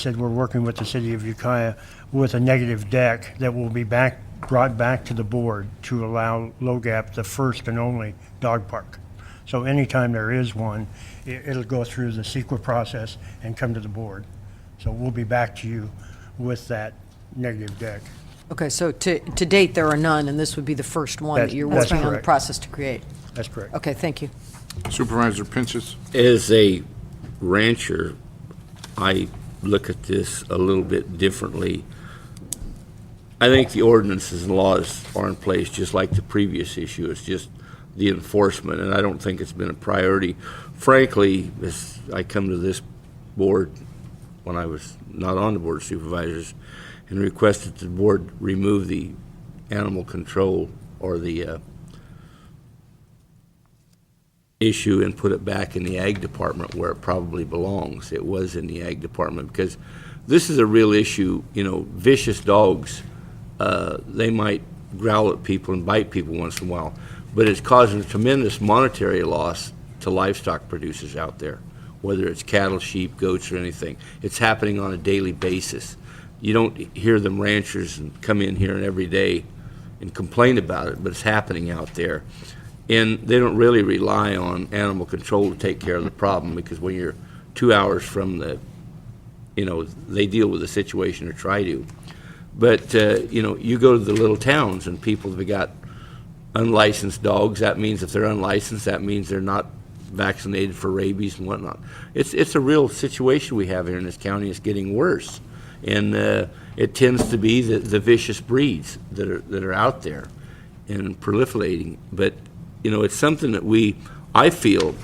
said we're working with the city of Ukiah with a negative deck that will be brought back to the board to allow Low Gap the first and only dog park. So anytime there is one, it'll go through the CEQA process and come to the board. So we'll be back to you with that negative deck. Okay, so to date, there are none, and this would be the first one that you're That's working on the correct. process to create. That's correct. Okay, thank you. Supervisor Pinches. As a rancher, I look at this a little bit differently. I think the ordinances and laws are in place just like the previous issue. It's just the enforcement, and I don't think it's been a priority. Frankly, as I come to this board when I was not on the Board of Supervisors and requested the board remove the animal control or the issue and put it back in the ag department where it probably belongs. It was in the ag department because this is a real issue. You know, vicious dogs, they might growl at people and bite people once in a while, but it's causing a tremendous monetary loss to livestock producers out there, whether it's cattle, sheep, goats, or anything. It's happening on a daily basis. You don't hear them ranchers and come in here and every day and complain about it, but it's happening out there. And they don't really rely on animal control to take care of the problem, because when you're 2 hours from the, you know, they deal with the situation or try to. But, you know, you go to the little towns and people have got unlicensed dogs. That means if they're unlicensed, that means they're not vaccinated for rabies and whatnot. It's a real situation we have here in this county. It's getting worse. And it tends to be the vicious breeds that are out there and proliferating. But you know, it's something that I feel,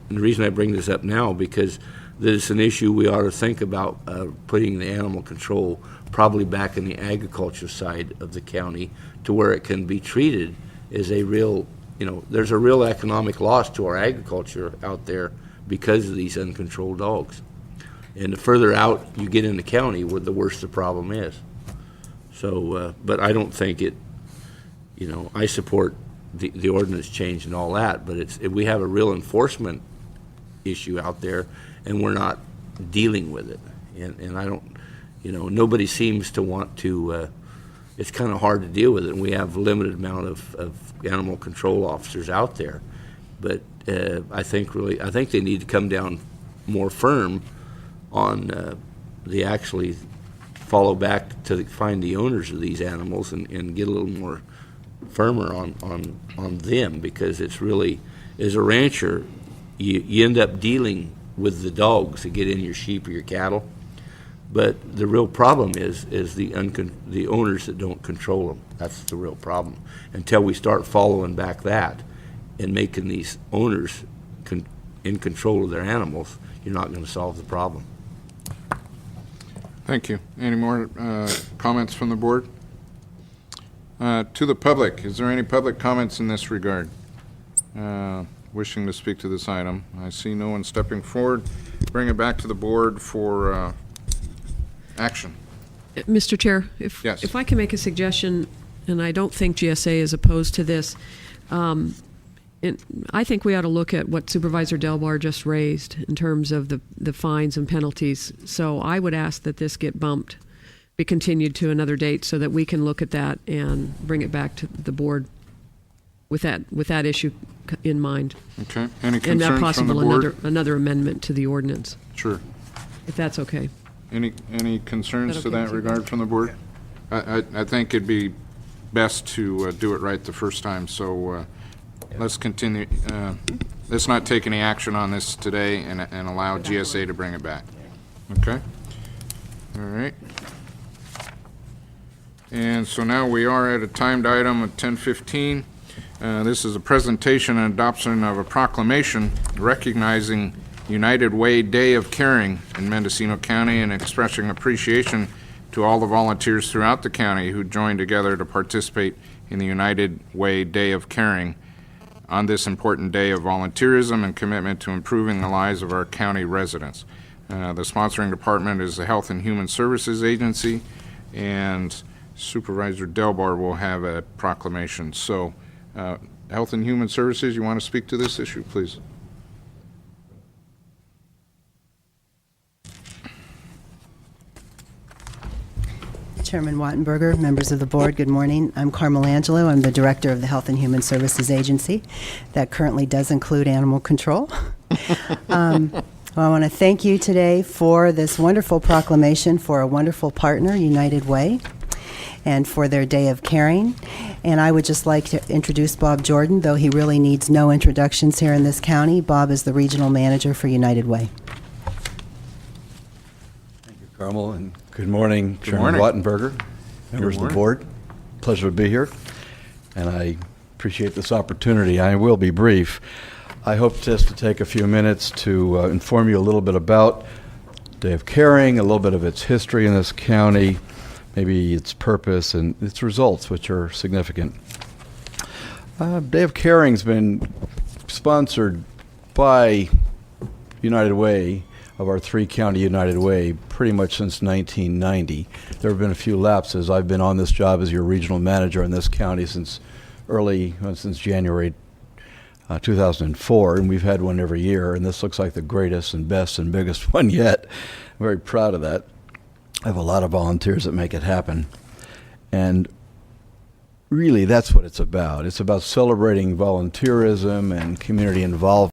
and the reason I bring this up now, because there's an issue we ought to think about putting the animal control probably back in the agriculture side of the county to where it can be treated as a real, you know, there's a real economic loss to our agriculture out there because of these uncontrolled dogs. And the further out you get in the county, the worse the problem is. So, but I don't think it, you know, I support the ordinance change and all that, but we have a real enforcement issue out there, and we're not dealing with it. And I don't, you know, nobody seems to want to, it's kind of hard to deal with it, and we have a limited amount of animal control officers out there. But I think they need to come down more firm on the actually follow back to find the owners of these animals and get a little more firmer on them, because it's really, as a rancher, you end up dealing with the dogs that get in your sheep or your cattle, but the real problem is the owners that don't control them. That's the real problem. Until we start following back that and making these owners in control of their animals, you're not going to solve the problem. Thank you. Any more comments from the board? To the public, is there any public comments in this regard? Wishing to speak to this item? I see no one stepping forward. Bring it back to the board for action. Mr. Chair, Yes. if I can make a suggestion, and I don't think GSA is opposed to this, I think we ought to look at what Supervisor Delbar just raised in terms of the fines and penalties. So I would ask that this get bumped, be continued to another date, so that we can look at that and bring it back to the board with that issue in mind. Okay. Any And that concerns from the possible board? another amendment to the ordinance, Sure. if that's okay. Any concerns Is to that okay that with you? regard from the board? I think it'd be best to do it right the first time, so let's continue. Let's not take any action on this today and allow GSA to bring it back. Okay? All right. And so now we are at a timed item of 10:15. This is a presentation and adoption of a proclamation recognizing United Way Day of Caring in Mendocino County and expressing appreciation to all the volunteers throughout the county who joined together to participate in the United Way Day of Caring on this important day of volunteerism and commitment to improving the lives of our county residents. The sponsoring department is the Health and Human Services Agency, and Supervisor Delbar will have a proclamation. So, Health and Human Services, you want to speak to this issue, please? Chairman Wattenberger, members of the board, good morning. I'm Carmel Angelo. I'm the director of the Health and Human Services Agency. That currently does include animal control. Well, I want to thank you today for this wonderful proclamation for a wonderful partner, United Way, and for their Day of Caring. And I would just like to introduce Bob Jordan, though he really needs no introductions here in this county. Bob is the regional manager for United Way. Carmel, and good morning, Good Chairman morning. Wattenberger, members of the morning. board. Pleasure to be here, and I appreciate this opportunity. I will be brief. I hope just to take a few minutes to inform you a little bit about Day of Caring, a little bit of its history in this county, maybe its purpose and its results, which are significant. Day of Caring's been sponsored by United Way, of our three-county United Way, pretty much since 1990. There have been a few lapses. I've been on this job as your regional manager in this county since January 2004, and we've had one every year, and this looks like the greatest and best and biggest one yet. I'm very proud of that. I have a lot of volunteers that make it happen, and really that's what it's about. It's about celebrating volunteerism and community involvement.